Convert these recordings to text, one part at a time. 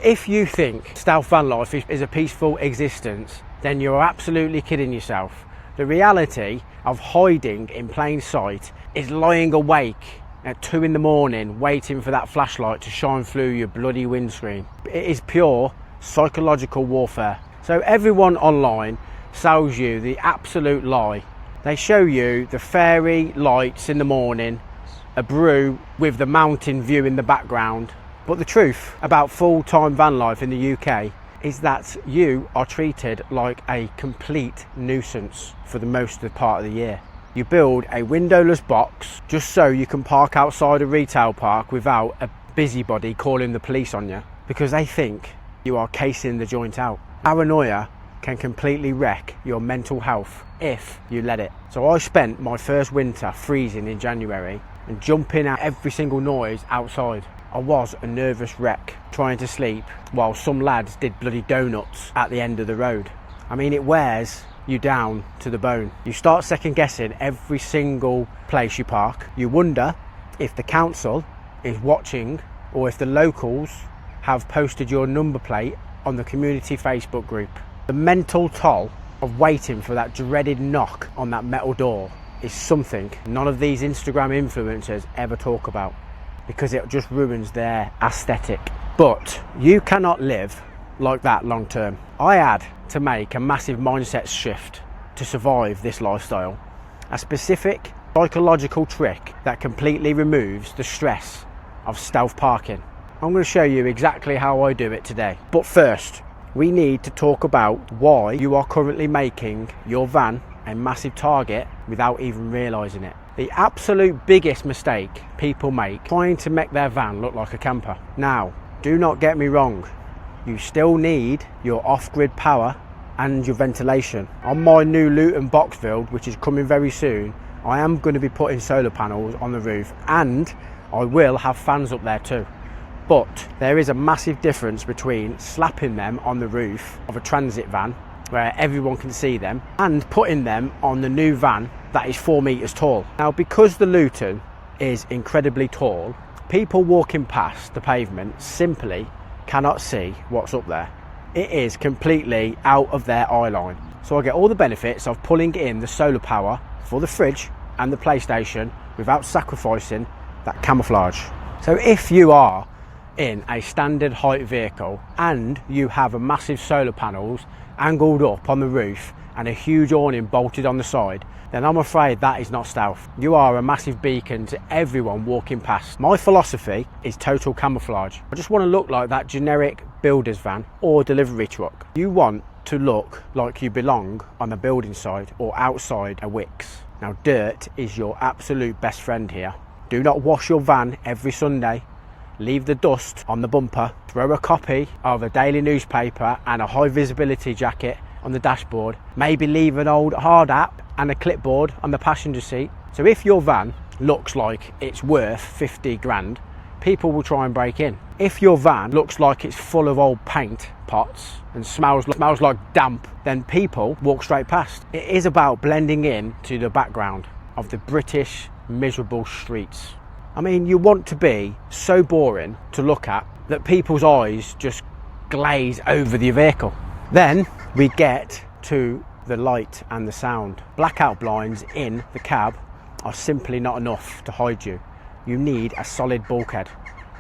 If you think stealth van life is a peaceful existence, then you're absolutely kidding yourself. The reality of hiding in plain sight is lying awake at 2 in the morning waiting for that flashlight to shine through your bloody windscreen. It is pure psychological warfare. So everyone online sells you the absolute lie. They show you the fairy lights in the morning, a brew with the mountain view in the background. But the truth about full-time van life in the UK is that you are treated like a complete nuisance for the most of the part of the year. You build a windowless box just so you can park outside a retail park without a busybody calling the police on you because they think you are casing the joint out. Paranoia can completely wreck your mental health if you let it. So I spent my first winter freezing in January and jumping at every single noise outside. I was a nervous wreck trying to sleep while some lads did bloody donuts at the end of the road. I mean, it wears you down to the bone. You start second guessing every single place you park. You wonder if the council is watching or if the locals have posted your number plate on the community Facebook group. The mental toll of waiting for that dreaded knock on that metal door is something none of these Instagram influencers ever talk about because it just ruins their aesthetic. But you cannot live like that long term. I had to make a massive mindset shift to survive this lifestyle. A specific psychological trick that completely removes the stress of stealth parking. I'm going to show you exactly how I do it today. But first, we need to talk about why you are currently making your van a massive target without even realising it. The absolute biggest mistake people make trying to make their van look like a camper. Now, do not get me wrong, you still need your off-grid power and your ventilation. On my new Luton box build, which is coming very soon, I am going to be putting solar panels on the roof and I will have fans up there too. But there is a massive difference between slapping them on the roof of a transit van where everyone can see them and putting them on the new van that is 4 meters tall. Now, because the Luton is incredibly tall, people walking past the pavement simply cannot see what's up there. It is completely out of their eye line. So I get all the benefits of pulling in the solar power for the fridge and the PlayStation without sacrificing that camouflage. So if you are in a standard height vehicle and you have a massive solar panels angled up on the roof and a huge awning bolted on the side, then I'm afraid that is not stealth. You are a massive beacon to everyone walking past. My philosophy is total camouflage. I just want to look like that generic builder's van or delivery truck. You want to look like you belong on a building site or outside a Wix. Now, dirt is your absolute best friend here. Do not wash your van every Sunday. Leave the dust on the bumper. Throw a copy of a daily newspaper and a high visibility jacket on the dashboard. Maybe leave an old hard app and a clipboard on the passenger seat. So if your van looks like it's worth 50 grand, people will try and break in. If your van looks like it's full of old paint pots and smells like damp, then people walk straight past. It is about blending in to the background of the British miserable streets. I mean, you want to be so boring to look at that people's eyes just glaze over the vehicle. Then we get to the light and the sound. Blackout blinds in the cab are simply not enough to hide you. You need a solid bulkhead.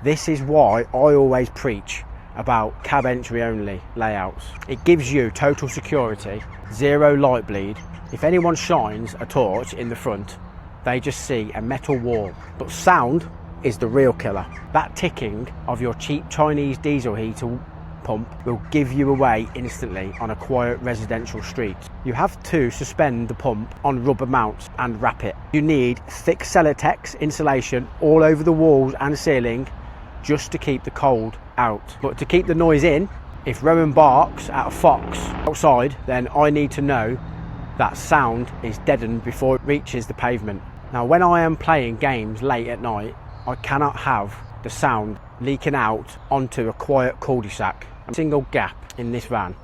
This is why I always preach about cab entry only layouts. It gives you total security, zero light bleed. If anyone shines a torch in the front, they just see a metal wall. But sound is the real killer. That ticking of your cheap Chinese diesel heater pump will give you away instantly on a quiet residential street. You have to suspend the pump on rubber mounts and wrap it. You need thick Celotex insulation all over the walls and ceiling just to keep the cold out. But to keep the noise in, if Rowan barks at a fox outside, then I need to know that sound is deadened before it reaches the pavement. Now, when I am playing games late at night, I cannot have the sound leaking out onto a quiet cul-de-sac. A single gap in this van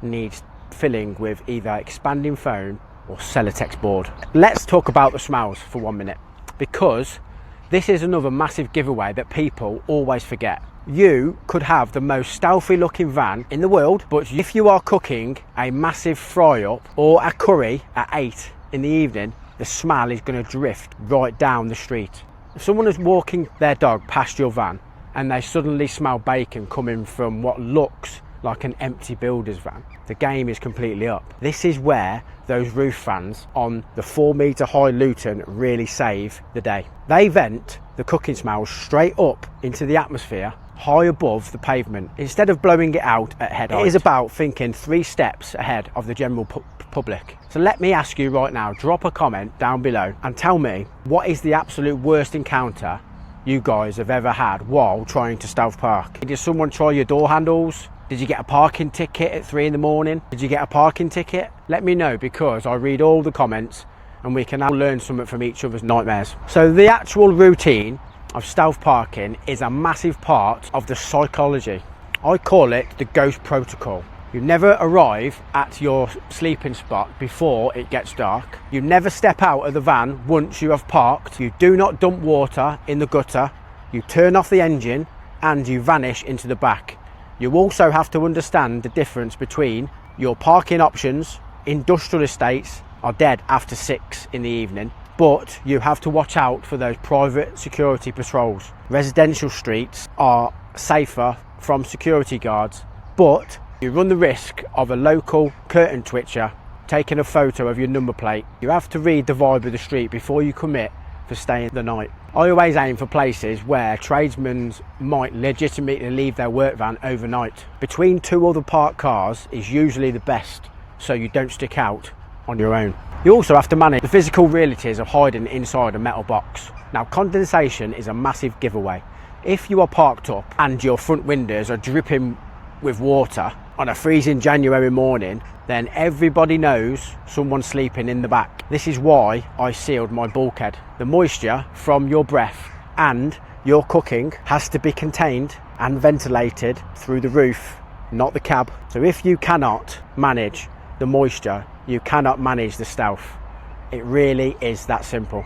needs filling with either expanding foam or Celotex board. Let's talk about the smells for 1 minute, because this is another massive giveaway that people always forget. You could have the most stealthy looking van in the world, but if you are cooking a massive fry up or a curry at 8 in the evening, the smell is going to drift right down the street. If someone is walking their dog past your van and they suddenly smell bacon coming from what looks like an empty builder's van, the game is completely up. This is where those roof fans on the 4 metre high Luton really save the day. They vent the cooking smells straight up into the atmosphere, high above the pavement, instead of blowing it out at head height. It is about thinking 3 steps ahead of the general public. So let me ask you right now, drop a comment down below and tell me, what is the absolute worst encounter you guys have ever had while trying to stealth park? Did someone try your door handles? Did you get a parking ticket at 3 in the morning? Did you get a parking ticket? Let me know, because I read all the comments and we can now learn something from each other's nightmares. So the actual routine of stealth parking is a massive part of the psychology. I call it the ghost protocol. You never arrive at your sleeping spot before it gets dark. You never step out of the van once you have parked. You do not dump water in the gutter. You turn off the engine and you vanish into the back. You also have to understand the difference between your parking options. Industrial estates are dead after 6 in the evening, but you have to watch out for those private security patrols. Residential streets are safer from security guards, but you run the risk of a local curtain twitcher taking a photo of your number plate. You have to read the vibe of the street before you commit for staying the night. I always aim for places where tradesmen might legitimately leave their work van overnight. Between 2 other parked cars is usually the best, so you don't stick out on your own. You also have to manage the physical realities of hiding inside a metal box. Now, condensation is a massive giveaway. If you are parked up and your front windows are dripping with water on a freezing January morning, then everybody knows someone's sleeping in the back. This is why I sealed my bulkhead. The moisture from your breath and your cooking has to be contained and ventilated through the roof, not the cab. So if you cannot manage the moisture, you cannot manage the stealth. It really is that simple.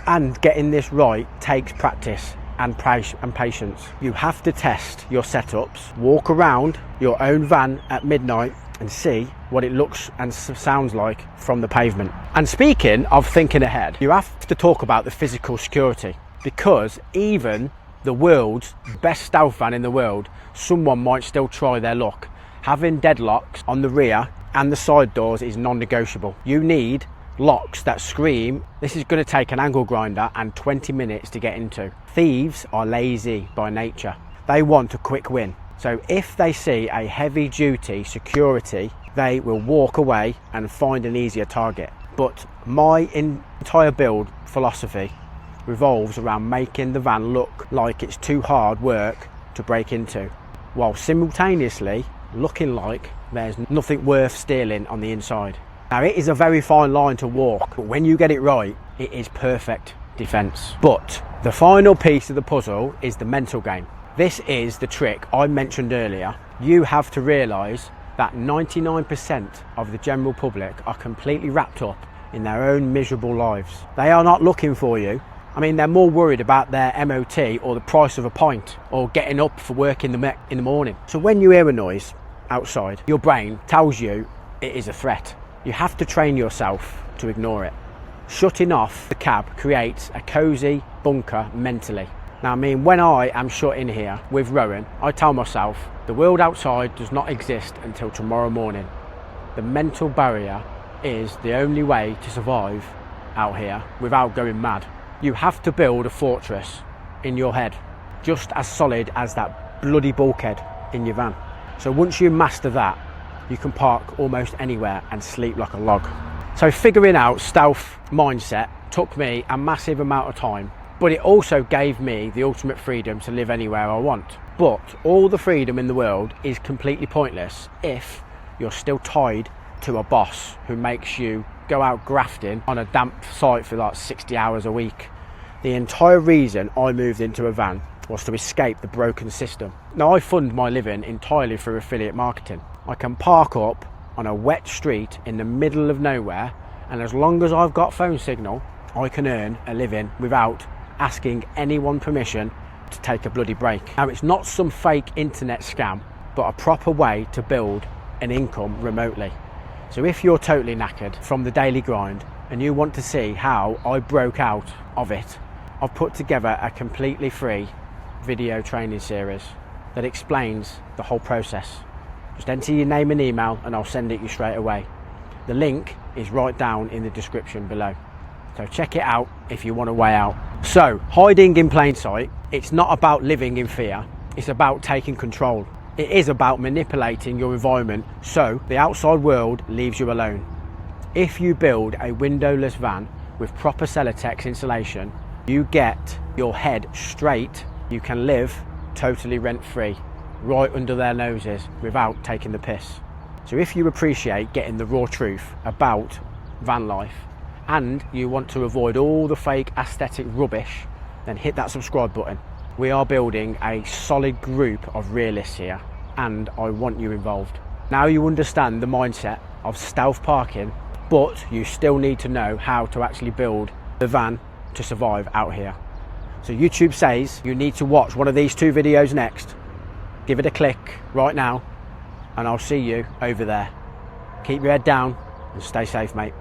And getting this right takes practice and patience. You have to test your setups, walk around your own van at midnight and see what it looks and sounds like from the pavement. And speaking of thinking ahead, you have to talk about the physical security, because even the world's best stealth van in the world, someone might still try their luck. Having deadlocks on the rear and the side doors is non-negotiable. You need locks that scream. This is going to take an angle grinder and 20 minutes to get into. Thieves are lazy by nature. They want a quick win. So if they see a heavy duty security, they will walk away and find an easier target. But my entire build philosophy revolves around making the van look like it's too hard work to break into, while simultaneously looking like there's nothing worth stealing on the inside. Now, it is a very fine line to walk, but when you get it right, it is perfect defense. But the final piece of the puzzle is the mental game. This is the trick I mentioned earlier. You have to realize that 99% of the general public are completely wrapped up in their own miserable lives. They are not looking for you. I mean, they're more worried about their MOT or the price of a pint or getting up for work in the morning. So when you hear a noise outside, your brain tells you it is a threat. You have to train yourself to ignore it. Shutting off the cab creates a cozy bunker mentally. Now, I mean, when I am shut in here with Rowan, I tell myself the world outside does not exist until tomorrow morning. The mental barrier is the only way to survive out here without going mad. You have to build a fortress in your head, just as solid as that bloody bulkhead in your van. So once you master that, you can park almost anywhere and sleep like a log. So figuring out stealth mindset took me a massive amount of time, but it also gave me the ultimate freedom to live anywhere I want. But all the freedom in the world is completely pointless if you're still tied to a boss who makes you go out grafting on a damp site for like 60 hours a week. The entire reason I moved into a van was to escape the broken system. Now, I fund my living entirely through affiliate marketing. I can park up on a wet street in the middle of nowhere, and as long as I've got phone signal, I can earn a living without asking anyone permission to take a bloody break. Now, it's not some fake internet scam, but a proper way to build an income remotely. So if you're totally knackered from the daily grind and you want to see how I broke out of it, I've put together a completely free video training series that explains the whole process. Just enter your name and email and I'll send it you straight away. The link is right down in the description below. So check it out if you want a way out. So, hiding in plain sight, it's not about living in fear, it's about taking control. It is about manipulating your environment so the outside world leaves you alone. If you build a windowless van with proper Celotex insulation, you get your head straight, you can live totally rent-free, right under their noses without taking the piss. So if you appreciate getting the raw truth about van life and you want to avoid all the fake aesthetic rubbish, then hit that subscribe button. We are building a solid group of realists here and I want you involved. Now you understand the mindset of stealth parking, but you still need to know how to actually build the van to survive out here. So YouTube says you need to watch one of these 2 videos next. Give it a click right now and I'll see you over there. Keep your head down and stay safe, mate.